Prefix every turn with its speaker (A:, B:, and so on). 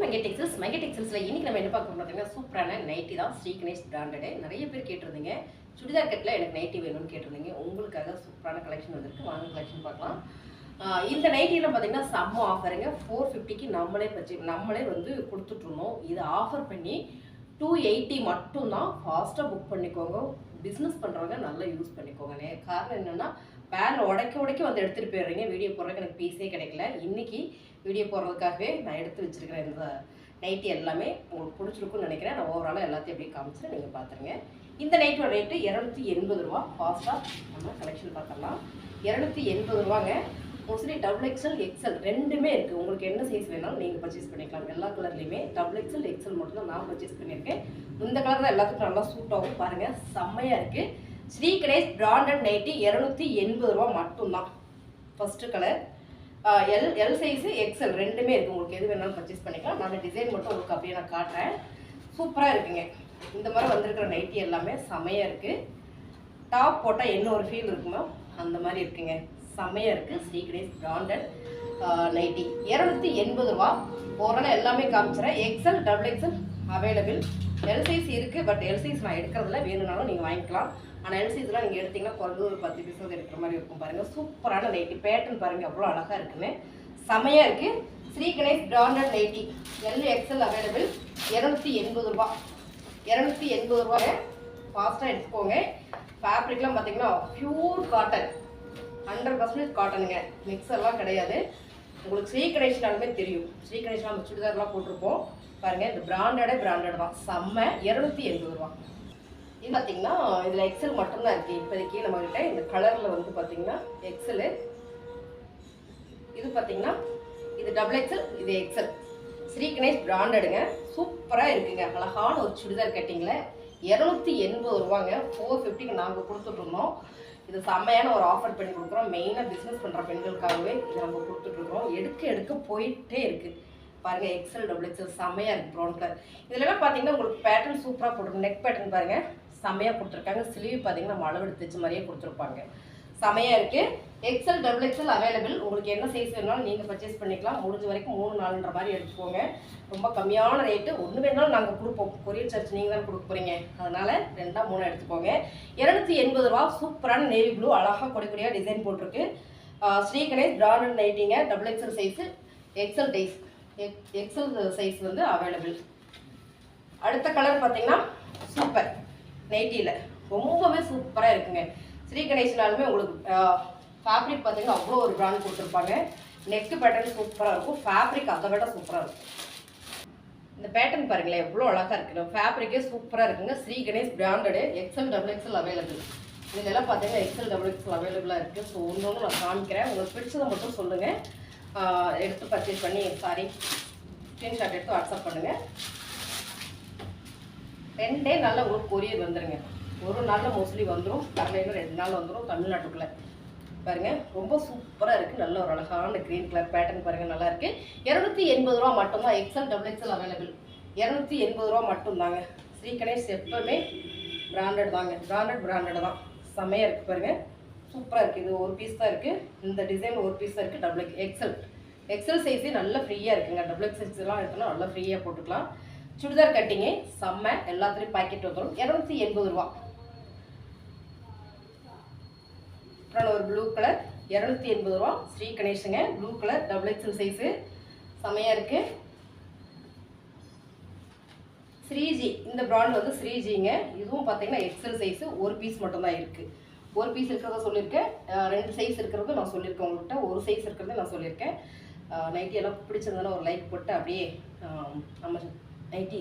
A: மங்கை டெக்ஸ்டைல்ஸில் இன்றைக்கி நம்ம என்ன பார்க்க போகிறோம் பார்த்தீங்கன்னா சூப்பரான நைட்டி தான். ஸ்ரீ கணேஷ் பிராண்டடு. நிறைய பேர் கேட்டிருந்தீங்க சுடிதார் கட்டில் எனக்கு நைட்டி வேணும்னு கேட்டிருந்தீங்க. உங்களுக்காக சூப்பரான கலெக்ஷன் வந்திருக்கு. வாங்க கலெக்ஷன் பார்க்கலாம். இந்த நைட்டிலாம் பார்த்தீங்கன்னா செம்ம ஆஃபருங்க. 450க்கு நம்மளே வந்து கொடுத்துட்ருந்தோம். இதை ஆஃபர் பண்ணி 280 மட்டும்தான். ஃபாஸ்ட்டாக புக் பண்ணிக்கோங்க. பிஸ்னஸ் பண்ணுறவங்க நல்லா யூஸ் பண்ணிக்கோங்க. காரணம் என்னென்னா பேன் உடைக்க வந்து எடுத்துகிட்டு போயிடுறீங்க. வீடியோ போடுறதுக்கு எனக்கு பீஸே கிடைக்கல. இன்றைக்கி வீடியோ போடுறதுக்காகவே நான் எடுத்து வச்சுருக்கிறேன். இந்த நைட்டி எல்லாமே உங்களுக்கு பிடிச்சிருக்குன்னு நினைக்கிறேன். நான் ஓவராலாக எல்லாத்தையும் அப்படியே காமிச்சிட்டு நீங்கள் பார்த்துருங்க. இந்த நைட்டோட ரேட்டு 280 ரூபா. ஃபாஸ்ட்டாக நம்ம கலெக்ஷன் பார்த்துடலாம். 280 ரூபாங்க. மோஸ்ட்லி XXL XL ரெண்டுமே இருக்குது. உங்களுக்கு என்ன சைஸ் வேணாலும் நீங்கள் பர்ச்சேஸ் பண்ணிக்கலாம். எல்லா கலர்லேயுமே XXL XL மட்டும் தான் நான் பர்ச்சேஸ் பண்ணியிருக்கேன். இந்த கலர் தான் எல்லாத்துக்கும் நல்லா சூட் ஆகும். பாருங்கள், செம்மையாக இருக்குது. ஸ்ரீ கணேஷ் பிராண்டட் நைட்டி 280 ரூபா மட்டும்தான். First colour L size XL ரெண்டுமே இருக்குது. உங்களுக்கு எது வேணாலும் பர்ச்சேஸ் பண்ணிக்கலாம். நான் டிசைன் மட்டும் உங்களுக்கு அப்படியே நான் காட்டுறேன். சூப்பராக இருக்குங்க. இந்த மாதிரி வந்திருக்கிற நைட்டி எல்லாமே செமையாக இருக்குது. டாப் போட்டால் என்ன ஒரு ஃபீல் இருக்குமோ அந்த மாதிரி இருக்குங்க. செமையாக இருக்குது. ஸ்ரீ கணேஷ் பிராண்டட் நைட்டி 280 ரூபா. ஓரளவு எல்லாமே காமிச்சிடறேன். XL XXL available. L size இருக்குது. பட் எல் சைஸ் நான் எடுக்கிறதுல வேணும்னாலும் நீங்கள் வாங்கிக்கலாம். ஆனால் எல் சைஸ்லாம் நீங்கள் எடுத்திங்கன்னா குறைஞ்சு ஒரு 10 பீஸ் எடுக்கிற மாதிரி இருக்கும். பாருங்கள், சூப்பரான நைட்டி. பேட்டர்ன் பாருங்கள் எவ்வளோ அழகாக இருக்குன்னு. செமையாக இருக்குது. Shri Ganesh branded nighty L XL available. 280 ரூபா. 280 ரூபாய். ஃபாஸ்ட்டாக எடுத்துக்கோங்க. ஃபேப்ரிக்லாம் பார்த்தீங்கன்னா பியூர் காட்டன், 100% காட்டனுங்க. மிக்ஸ் எல்லாம் கிடையாது. உங்களுக்கு ஸ்ரீ கணேஷ்னாலுமே தெரியும். ஸ்ரீ கணேஷ்லாம் நம்ம சுடிதார்லாம் போட்டிருப்போம். பாருங்கள், இந்த பிராண்டட் தான். செம்ம. 280 ரூபா. இது பார்த்தீங்கன்னா இதில் XL மட்டும்தான் இருக்குது இப்போதைக்கு நம்மகிட்ட. இந்த கலரில் வந்து பார்த்தீங்கன்னா XL, இது பார்த்தீங்கன்னா இது XXL, இது XL. ஸ்ரீ கணேஷ் பிராண்டடுங்க. சூப்பராக இருக்குங்க. அழகான ஒரு சுடிதார் கட்டிங்கில் 280 ரூபாங்க. 450க்கு நாங்கள் கொடுத்துட்ருந்தோம். இது செம்மையான ஒரு ஆஃபர் பண்ணி கொடுக்குறோம். மெயினாக பிஸ்னஸ் பண்ணுற பெண்களுக்காகவே இதை நம்ம கொடுத்துட்ருக்குறோம். எடுக்க போயிட்டே இருக்குது. பாருங்கள், XL XXL செம்மையாக இருக்குது. Brown colour. இதுலலாம் பார்த்தீங்கன்னா உங்களுக்கு பேட்டர்ன் சூப்பராக போட்டுருக்கு. நெக் பேட்டர்ன் பாருங்கள் செம்மையாக கொடுத்துருக்காங்க. ஸ்லீவ் பார்த்தீங்கன்னா நம்ம அளவு எடுத்து வச்ச மாதிரியே கொடுத்துருப்பாங்க. செம்மையாக இருக்குது. XL XXL available. உங்களுக்கு என்ன சைஸ் வேணாலும் நீங்கள் பர்ச்சேஸ் பண்ணிக்கலாம். முடிஞ்ச வரைக்கும் 3-4ன்ற மாதிரி எடுத்துக்கோங்க. ரொம்ப கம்மியான ரேட்டு. ஒன்று வேணாலும் நாங்கள் கொடுப்போம். கொரியர் சார்ஜ் நீங்கள் தான் கொடுக்க போகிறீங்க. அதனால் 2-3 எடுத்துக்கோங்க. 280 ரூபா. சூப்பரான நேவி ப்ளூ அழகாக கொடியாக டிசைன் போட்டிருக்கு. ஸ்ரீ கணேஷ் பிராண்டட் நைட்டிங்க. XXL சைஸு, XL சைஸ் வந்து அவைலபிள். அடுத்த கலர் பார்த்தீங்கன்னா சூப்பர் நைட்டியில் ரொம்பவே சூப்பராக இருக்குங்க. ஸ்ரீ கணேஷ்னாலுமே உங்களுக்கு ஃபேப்ரிக் பார்த்தீங்கன்னா அவ்வளோ ஒரு பிராண்ட் கொடுத்துருப்பாங்க. நெக்கு பேட்டர்ன் சூப்பராக இருக்கும். ஃபேப்ரிக் அதை விட சூப்பராக இருக்கும். இந்த பேட்டர்ன் பாருங்களேன் எவ்வளோ அழகாக இருக்குது. ஃபேப்ரிக்கே சூப்பராக இருக்குங்க. Shri Ganesh branded. XL XXL available. இதெல்லாம் பார்த்தீங்கன்னா XL XXL அவைலபிளாக இருக்குது. ஸோ ஒன்று நான் காமிக்கிறேன். உங்களுக்கு பிடிச்சதை மட்டும் சொல்லுங்கள். எடுத்து பர்ச்சேஸ் பண்ணி ஸ்க்ரீன்ஷாட் எடுத்து வாட்ஸ்அப் பண்ணுங்கள். 2 நாளில் உங்களுக்கு கொரியர் வந்துடுங்க. ஒரு நாளில் மோஸ்ட்லி வந்துடும். வரலைன்னா 2 நாள் வந்துடும் தமிழ்நாட்டுக்குள்ளே. பாருங்கள், ரொம்ப சூப்பராக இருக்குது. நல்ல ஒரு அழகான க்ரீன் கலர் பேட்டர்ன் பாருங்கள், நல்லா இருக்குது. 280 ரூபா மட்டும்தான். XL XXL available. 280 ரூபா மட்டும்தாங்க. ஸ்ரீ கணேஷ் எப்பவுமே பிராண்டட் தாங்க. பிராண்டட் தான். செம்மையாக இருக்குது பாருங்கள். சூப்பராக இருக்குது. இது ஒரு பீஸ் தான் இருக்குது. இந்த டிசைன் ஒரு பீஸ் தான் இருக்குது. XL சைஸே நல்லா ஃப்ரீயாக இருக்குங்க. XXலாம் எடுத்தோம்னா நல்லா ஃப்ரீயாக போட்டுக்கலாம். சுடிதார் கட்டிங்கு செம்ம. எல்லாத்துலேயும் பாக்கெட் வந்துடும். 280 ரூபா. அப்புறம் ஒரு ப்ளூ கலர் 280 ரூபா. ஸ்ரீ கணேஷுங்க. ப்ளூ கலர் XXL சைஸு செம்மையாக இருக்குது. ஸ்ரீஜி இந்த பிராண்ட் வந்து ஸ்ரீஜிங்க. இதுவும் பார்த்தீங்கன்னா XL சைஸு ஒரு பீஸ் மட்டும்தான் இருக்குது. ஒரு பீஸ் இருக்கிறத சொல்லியிருக்கேன். 2 சைஸ் இருக்கிறது நான் சொல்லியிருக்கேன். உங்கள்கிட்ட ஒரு சைஸ் இருக்கிறது நான் சொல்லியிருக்கேன். நைட்டி எல்லாம் பிடிச்சிருந்தோன்னா ஒரு லைக் போட்டு அப்படியே நம்ம நைட்டி